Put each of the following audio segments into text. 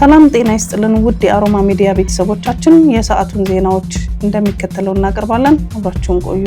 ሰላም ጤና ይስጥልን ውድ የአሮማ ሚዲያ ቤተሰቦቻችን፣ የሰዓቱን ዜናዎች እንደሚከተለው እናቀርባለን። አብራችሁን ቆዩ።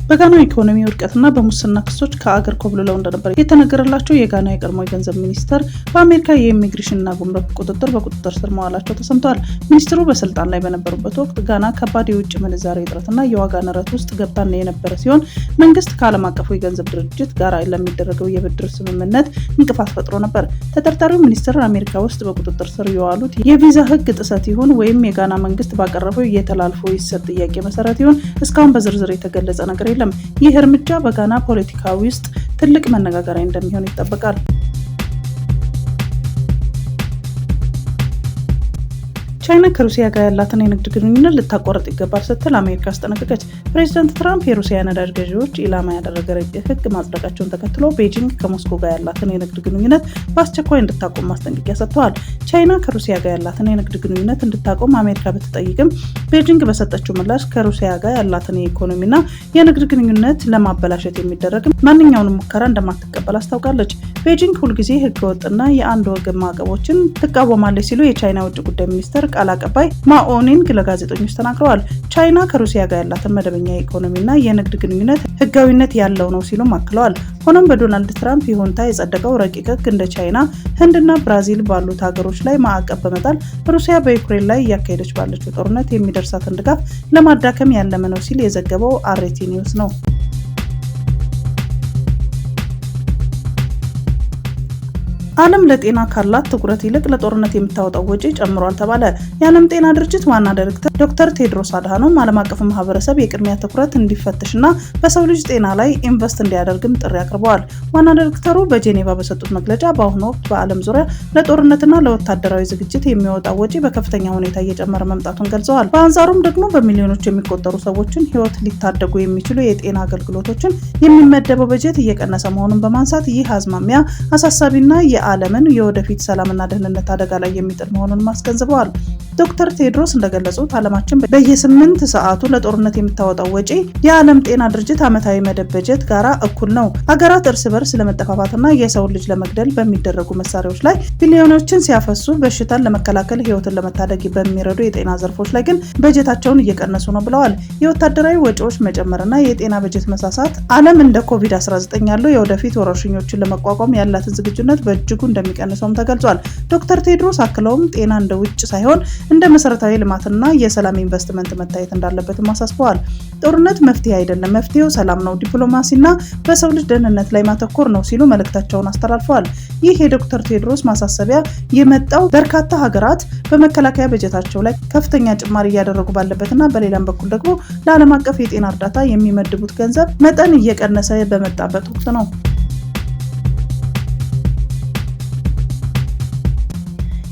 በጋና ኢኮኖሚ ውድቀትና በሙስና ክሶች ከአገር ኮብልለው እንደነበር የተነገረላቸው የጋና የቀድሞ የገንዘብ ሚኒስተር በአሜሪካ የኢሚግሬሽንና ጉምሩክ ቁጥጥር ስር መዋላቸው ተሰምቷል። ሚኒስትሩ በስልጣን ላይ በነበሩበት ወቅት ጋና ከባድ የውጭ ምንዛሬ እጥረትና የዋጋ ንረት ውስጥ ገብታ የነበረ ሲሆን መንግስት ከዓለም አቀፉ የገንዘብ ድርጅት ጋር ለሚደረገው የብድር ስምምነት እንቅፋት ፈጥሮ ነበር። ተጠርጣሪው ሚኒስትር አሜሪካ ውስጥ በቁጥጥር ስር የዋሉት የቪዛ ህግ ጥሰት ይሁን ወይም የጋና መንግስት ባቀረበው የተላልፎ ይሰጥ ጥያቄ መሰረት ይሁን እስካሁን በዝርዝር የተገለጸ ነገር የለም። ይህ እርምጃ በጋና ፖለቲካ ውስጥ ትልቅ መነጋገሪያ እንደሚሆን ይጠበቃል። ቻይና ከሩሲያ ጋር ያላትን የንግድ ግንኙነት ልታቋርጥ ይገባል ስትል አሜሪካ አስጠነቀቀች። ፕሬዚዳንት ትራምፕ የሩሲያ ነዳጅ ገዢዎች ኢላማ ያደረገ ረቂቅ ህግ ማጽደቃቸውን ተከትሎ ቤጂንግ ከሞስኮ ጋር ያላትን የንግድ ግንኙነት በአስቸኳይ እንድታቆም ማስጠንቀቂያ ሰጥተዋል። ቻይና ከሩሲያ ጋር ያላትን የንግድ ግንኙነት እንድታቆም አሜሪካ ብትጠይቅም ቤጂንግ በሰጠችው ምላሽ ከሩሲያ ጋር ያላትን የኢኮኖሚና የንግድ ግንኙነት ለማበላሸት የሚደረግ ማንኛውንም ሙከራ እንደማትቀበል አስታውቃለች። ቤጂንግ ሁልጊዜ ህገወጥና የአንድ ወገን ማዕቀቦችን ትቃወማለች ሲሉ የቻይና ውጭ ጉዳይ ሚኒስትር ቃል አቀባይ ማኦኒንግ ለጋዜጠኞች ተናግረዋል። ቻይና ከሩሲያ ጋር ያላትን መደበኛ የኢኮኖሚና የንግድ ግንኙነት ህጋዊነት ያለው ነው ሲሉም አክለዋል። ሆኖም በዶናልድ ትራምፕ ይሁንታ የጸደቀው ረቂቅ ህግ እንደ ቻይና፣ ህንድና ብራዚል ባሉት ሀገሮች ላይ ማዕቀብ በመጣል ሩሲያ በዩክሬን ላይ እያካሄደች ባለችው ጦርነት የሚደርሳትን ድጋፍ ለማዳከም ያለመ ነው ሲል የዘገበው አርቲ ኒውስ ነው። ዓለም ለጤና ካላት ትኩረት ይልቅ ለጦርነት የምታወጣው ወጪ ጨምሯል ተባለ። የዓለም ጤና ድርጅት ዋና ዳይሬክተር ዶክተር ቴድሮስ አድሃኖም ዓለም አቀፍ ማህበረሰብ የቅድሚያ ትኩረት እንዲፈትሽና በሰው ልጅ ጤና ላይ ኢንቨስት እንዲያደርግም ጥሪ አቅርበዋል። ዋና ዳይሬክተሩ በጄኔቫ በሰጡት መግለጫ በአሁኑ ወቅት በዓለም ዙሪያ ለጦርነትና ለወታደራዊ ዝግጅት የሚወጣው ወጪ በከፍተኛ ሁኔታ እየጨመረ መምጣቱን ገልጸዋል። በአንጻሩም ደግሞ በሚሊዮኖች የሚቆጠሩ ሰዎችን ህይወት ሊታደጉ የሚችሉ የጤና አገልግሎቶችን የሚመደበው በጀት እየቀነሰ መሆኑን በማንሳት ይህ አዝማሚያ አሳሳቢና የዓለምን የወደፊት ሰላምና ደህንነት አደጋ ላይ የሚጥል መሆኑን አስገንዝበዋል። ዶክተር ቴድሮስ እንደገለጹት ዓለማችን በየ8 ሰዓቱ ለጦርነት የምታወጣው ወጪ የዓለም ጤና ድርጅት ዓመታዊ መደብ በጀት ጋራ እኩል ነው። ሀገራት እርስ በርስ ለመጠፋፋትና የሰውን ልጅ ለመግደል በሚደረጉ መሳሪያዎች ላይ ቢሊዮኖችን ሲያፈሱ በሽታን ለመከላከል ህይወትን ለመታደግ በሚረዱ የጤና ዘርፎች ላይ ግን በጀታቸውን እየቀነሱ ነው ብለዋል። የወታደራዊ ወጪዎች መጨመርና የጤና በጀት መሳሳት ዓለም እንደ ኮቪድ-19 ያሉ የወደፊት ወረርሽኞችን ለመቋቋም ያላትን ዝግጁነት በእጅጉ እንደሚቀንሰውም ተገልጿል። ዶክተር ቴድሮስ አክለውም ጤና እንደ ውጭ ሳይሆን እንደ መሰረታዊ ልማትና የሰላም ኢንቨስትመንት መታየት እንዳለበትም አሳስበዋል። ጦርነት መፍትሄ አይደለም፣ መፍትሄው ሰላም ነው፣ ዲፕሎማሲና በሰው ልጅ ደህንነት ላይ ማተኮር ነው ሲሉ መልእክታቸውን አስተላልፈዋል። ይህ የዶክተር ቴድሮስ ማሳሰቢያ የመጣው በርካታ ሀገራት በመከላከያ በጀታቸው ላይ ከፍተኛ ጭማሪ እያደረጉ ባለበትና በሌላም በኩል ደግሞ ለዓለም አቀፍ የጤና እርዳታ የሚመድቡት ገንዘብ መጠን እየቀነሰ በመጣበት ወቅት ነው።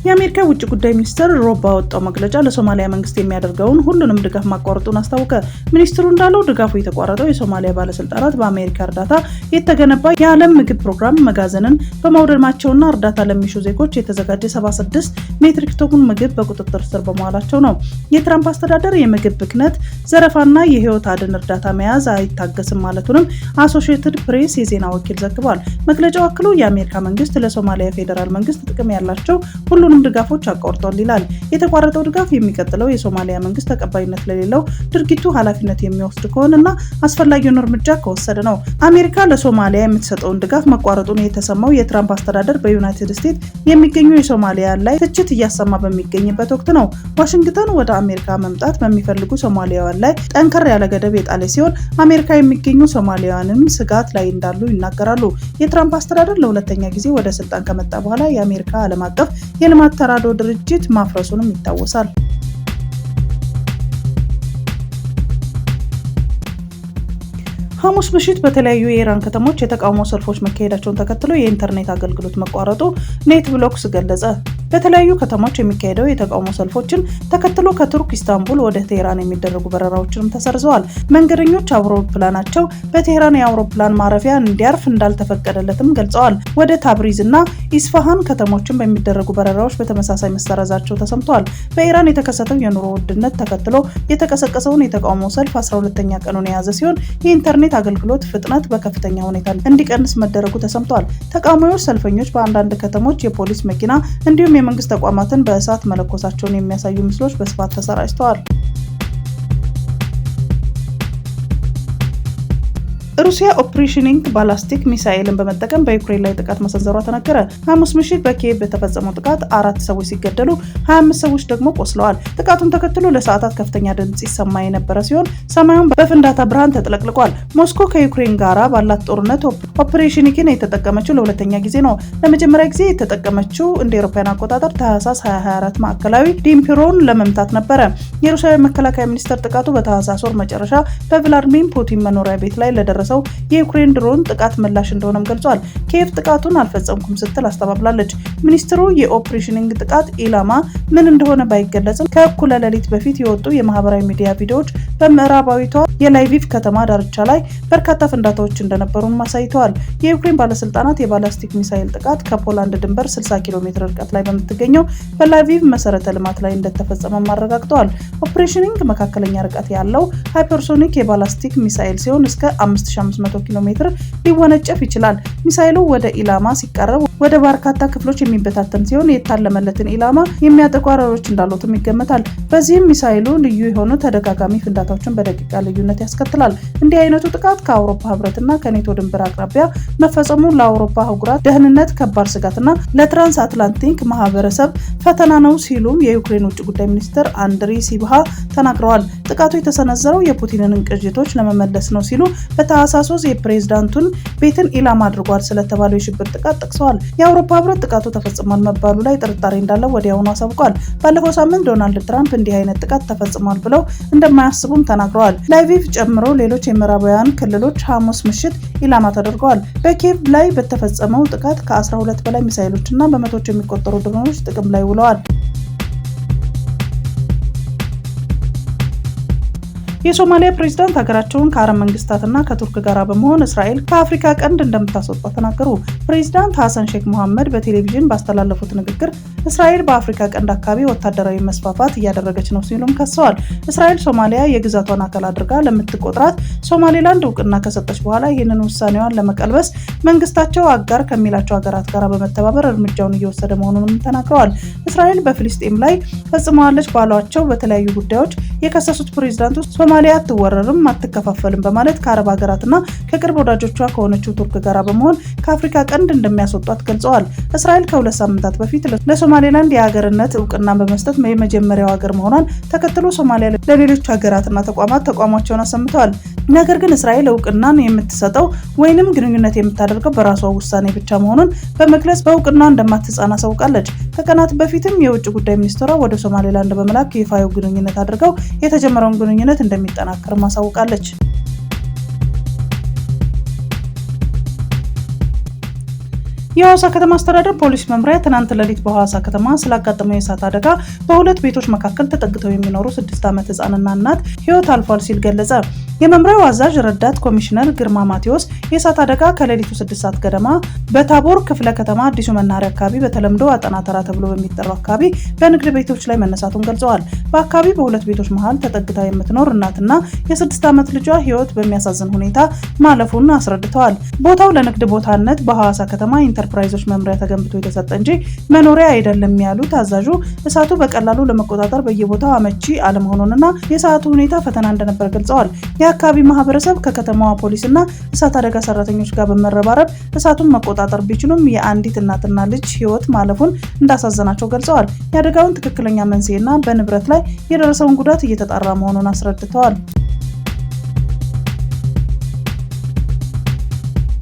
የአሜሪካ ውጭ ጉዳይ ሚኒስትር ሮብ ባወጣው መግለጫ ለሶማሊያ መንግስት የሚያደርገውን ሁሉንም ድጋፍ ማቋረጡን አስታወቀ። ሚኒስትሩ እንዳለው ድጋፉ የተቋረጠው የሶማሊያ ባለስልጣናት በአሜሪካ እርዳታ የተገነባ የዓለም ምግብ ፕሮግራም መጋዘንን በማውደማቸውና እርዳታ ለሚሹ ዜጎች የተዘጋጀ 76 ሜትሪክ ቶን ምግብ በቁጥጥር ስር በመዋላቸው ነው። የትራምፕ አስተዳደር የምግብ ብክነት፣ ዘረፋና የህይወት አድን እርዳታ መያዝ አይታገስም ማለቱንም አሶሺየትድ ፕሬስ የዜና ወኪል ዘግቧል። መግለጫው አክሎ የአሜሪካ መንግስት ለሶማሊያ ፌዴራል መንግስት ጥቅም ያላቸው ሁሉንም ድጋፎች አቋርጧል ይላል። የተቋረጠው ድጋፍ የሚቀጥለው የሶማሊያ መንግስት ተቀባይነት ለሌለው ድርጊቱ ኃላፊነት የሚወስድ ከሆነና አስፈላጊውን እርምጃ ከወሰደ ነው። አሜሪካ ለሶማሊያ የምትሰጠውን ድጋፍ መቋረጡን የተሰማው የትራምፕ አስተዳደር በዩናይትድ ስቴትስ የሚገኙ የሶማሊያ ላይ ትችት እያሰማ በሚገኝበት ወቅት ነው። ዋሽንግተን ወደ አሜሪካ መምጣት በሚፈልጉ ሶማሊያውያን ላይ ጠንከር ያለ ገደብ የጣለ ሲሆን አሜሪካ የሚገኙ ሶማሊያውያንም ስጋት ላይ እንዳሉ ይናገራሉ። የትራምፕ አስተዳደር ለሁለተኛ ጊዜ ወደ ስልጣን ከመጣ በኋላ የአሜሪካ ዓለም አቀፍ የልማት ተራድኦ ድርጅት ማፍረሱንም ይታወሳል። ሐሙስ ምሽት በተለያዩ የኢራን ከተሞች የተቃውሞ ሰልፎች መካሄዳቸውን ተከትሎ የኢንተርኔት አገልግሎት መቋረጡ ኔትብሎክስ ገለጸ። በተለያዩ ከተሞች የሚካሄደው የተቃውሞ ሰልፎችን ተከትሎ ከቱርክ ኢስታንቡል ወደ ቴህራን የሚደረጉ በረራዎችንም ተሰርዘዋል። መንገደኞች አውሮፕላናቸው በቴህራን የአውሮፕላን ማረፊያ እንዲያርፍ እንዳልተፈቀደለትም ገልጸዋል። ወደ ታብሪዝ እና ኢስፋሃን ከተሞችን በሚደረጉ በረራዎች በተመሳሳይ መሰረዛቸው ተሰምተዋል። በኢራን የተከሰተው የኑሮ ውድነት ተከትሎ የተቀሰቀሰውን የተቃውሞ ሰልፍ 12ኛ ቀኑን የያዘ ሲሆን የኢንተርኔት አገልግሎት ፍጥነት በከፍተኛ ሁኔታ እንዲቀንስ መደረጉ ተሰምተዋል። ተቃዋሚዎች ሰልፈኞች በአንዳንድ ከተሞች የፖሊስ መኪና እንዲሁም የመንግስት ተቋማትን በእሳት መለኮሳቸውን የሚያሳዩ ምስሎች በስፋት ተሰራጭተዋል። ሩሲያ ኦፕሬሽኒንግ ባላስቲክ ሚሳኤልን በመጠቀም በዩክሬን ላይ ጥቃት መሰንዘሯ ተነገረ። ሐሙስ ምሽት በኪየቭ በተፈጸመው ጥቃት 4 ሰዎች ሲገደሉ 25 ሰዎች ደግሞ ቆስለዋል። ጥቃቱን ተከትሎ ለሰዓታት ከፍተኛ ድምጽ ይሰማ የነበረ ሲሆን ሰማዩን በፍንዳታ ብርሃን ተጥለቅልቋል። ሞስኮ ከዩክሬን ጋራ ባላት ጦርነት ኦፕሬሽኒንግን የተጠቀመችው ለሁለተኛ ጊዜ ነው። ለመጀመሪያ ጊዜ የተጠቀመችው እንደ አውሮፓውያን አቆጣጠር ታህሳስ 2024 ማዕከላዊ ዲኒፕሮን ለመምታት ነበረ። የሩሲያ መከላከያ ሚኒስቴር ጥቃቱ በታህሳስ ወር መጨረሻ በቭላድሚር ፑቲን መኖሪያ ቤት ላይ ለደረሰው የዩክሬን ድሮን ጥቃት ምላሽ እንደሆነም ገልጿል። ኪየቭ ጥቃቱን አልፈጸምኩም ስትል አስተባብላለች። ሚኒስትሩ የኦፕሬሽኒንግ ጥቃት ኢላማ ምን እንደሆነ ባይገለጽም ከእኩለ ሌሊት በፊት የወጡ የማህበራዊ ሚዲያ ቪዲዮዎች በምዕራባዊቷ የላይቪቭ ከተማ ዳርቻ ላይ በርካታ ፍንዳታዎች እንደነበሩም አሳይተዋል። የዩክሬን ባለስልጣናት የባላስቲክ ሚሳኤል ጥቃት ከፖላንድ ድንበር 60 ኪሎ ሜትር ርቀት ላይ በምትገኘው በላይቪቭ መሰረተ ልማት ላይ እንደተፈጸመም አረጋግጠዋል። ኦፕሬሽኒንግ መካከለኛ ርቀት ያለው ሃይፐርሶኒክ የባላስቲክ ሚሳኤል ሲሆን እስከ 5500 ኪሎ ሜትር ሊወነጨፍ ይችላል። ሚሳኤሉ ወደ ኢላማ ሲቃረብ ወደ በርካታ ክፍሎች የሚበታተን ሲሆን የታለመለትን ኢላማ የሚያጠቁ አረሮች እንዳሉትም ይገመታል። በዚህም ሚሳኤሉ ልዩ የሆኑ ተደጋጋሚ ፍንዳታዎችን በደቂቃ ልዩነት ያስከትላል። እንዲህ አይነቱ ጥቃት ከአውሮፓ ህብረትና ከኔቶ ድንበር አቅራቢያ መፈጸሙ ለአውሮፓ አህጉራት ደህንነት ከባድ ስጋትና ለትራንስ አትላንቲክ ማህበረሰብ ፈተና ነው ሲሉም የዩክሬን ውጭ ጉዳይ ሚኒስትር አንድሪ ሲብሃ ተናግረዋል። ጥቃቱ የተሰነዘረው የፑቲንን ቅዥቶች ለመመለስ ነው ሲሉ በታህሳስ የፕሬዝዳንቱን ቤትን ኢላማ አድርጓል ስለተባለው የሽብር ጥቃት ጠቅሰዋል። የአውሮፓ ህብረት ጥቃቱ ተፈጽሟል መባሉ ላይ ጥርጣሬ እንዳለው ወዲያውኑ አሳውቋል። ባለፈው ሳምንት ዶናልድ ትራምፕ እንዲህ አይነት ጥቃት ተፈጽሟል ብለው እንደማያስቡም ተናግረዋል። ላይቪቭ ጨምሮ ሌሎች የምዕራባውያን ክልሎች ሐሙስ ምሽት ኢላማ ተደርገዋል። በኪየቭ ላይ በተፈጸመው ጥቃት ከ12 በላይ ሚሳኤሎችና በመቶዎች የሚቆጠሩ ድሮኖች ጥቅም ላይ ውለዋል። የሶማሊያ ፕሬዝዳንት ሀገራቸውን ከአረብ መንግስታትና ከቱርክ ጋር በመሆን እስራኤል ከአፍሪካ ቀንድ እንደምታስወጣ ተናገሩ። ፕሬዝዳንት ሐሰን ሼክ መሐመድ በቴሌቪዥን ባስተላለፉት ንግግር እስራኤል በአፍሪካ ቀንድ አካባቢ ወታደራዊ መስፋፋት እያደረገች ነው ሲሉም ከሰዋል። እስራኤል ሶማሊያ የግዛቷን አካል አድርጋ ለምትቆጥራት ሶማሌላንድ እውቅና ከሰጠች በኋላ ይህንን ውሳኔዋን ለመቀልበስ መንግስታቸው አጋር ከሚላቸው ሀገራት ጋር በመተባበር እርምጃውን እየወሰደ መሆኑንም ተናግረዋል። እስራኤል በፍልስጤም ላይ ፈጽመዋለች ባሏቸው በተለያዩ ጉዳዮች የከሰሱት ፕሬዝዳንቱ ሶማሊያ አትወረርም አትከፋፈልም በማለት ከአረብ ሀገራትና ከቅርብ ወዳጆቿ ከሆነችው ቱርክ ጋር በመሆን ከአፍሪካ ቀንድ እንደሚያስወጧት ገልጸዋል። እስራኤል ከ2 ሳምንታት በፊት ለሶማሌላንድ የሀገርነት እውቅና በመስጠት የመጀመሪያው ሀገር መሆኗን ተከትሎ ሶማሊያ ለሌሎች ሀገራትና ተቋማት ተቋማቸውን አሰምተዋል። ነገር ግን እስራኤል እውቅናን የምትሰጠው ወይንም ግንኙነት የምታደርገው በራሷ ውሳኔ ብቻ መሆኑን በመግለጽ በእውቅና እንደማትጻና አሳውቃለች። ከቀናት በፊትም የውጭ ጉዳይ ሚኒስትሯ ወደ ሶማሌላንድ በመላክ ይፋዊ ግንኙነት አድርገው የተጀመረውን ግንኙነት እንደሚጠናከር ማሳውቃለች። የሐዋሳ ከተማ አስተዳደር ፖሊስ መምሪያ ትናንት ሌሊት በሐዋሳ ከተማ ስላጋጠመው የእሳት አደጋ በሁለት ቤቶች መካከል ተጠግተው የሚኖሩ 6 ዓመት ህፃንና እናት ህይወት አልፏል ሲል ገለጸ። የመምሪያው አዛዥ ረዳት ኮሚሽነር ግርማ ማቴዎስ የእሳት አደጋ ከሌሊቱ 6 ሰዓት ገደማ በታቦር ክፍለ ከተማ አዲሱ መናኸሪያ አካባቢ በተለምዶ አጠና ተራ ተብሎ በሚጠራው አካባቢ በንግድ ቤቶች ላይ መነሳቱን ገልጸዋል። በአካባቢ በሁለት ቤቶች መሃል ተጠግታ የምትኖር እናትና የ6 ዓመት ልጇ ህይወት በሚያሳዝን ሁኔታ ማለፉን አስረድተዋል። ቦታው ለንግድ ቦታነት በሐዋሳ ከተማ ኢንተርፕራይዞች መምሪያ ተገንብቶ የተሰጠ እንጂ መኖሪያ አይደለም ያሉት አዛዡ እሳቱ በቀላሉ ለመቆጣጠር በየቦታው አመቺ አለመሆኑንና የሰዓቱ ሁኔታ ፈተና እንደነበር ገልጸዋል። የአካባቢ ማህበረሰብ ከከተማዋ ፖሊስና እሳት አደጋ ሰራተኞች ጋር በመረባረብ እሳቱን መቆጣጠር ቢችሉም የአንዲት እናትና ልጅ ህይወት ማለፉን እንዳሳዘናቸው ገልጸዋል። የአደጋውን ትክክለኛ መንስኤና በንብረት ላይ የደረሰውን ጉዳት እየተጣራ መሆኑን አስረድተዋል።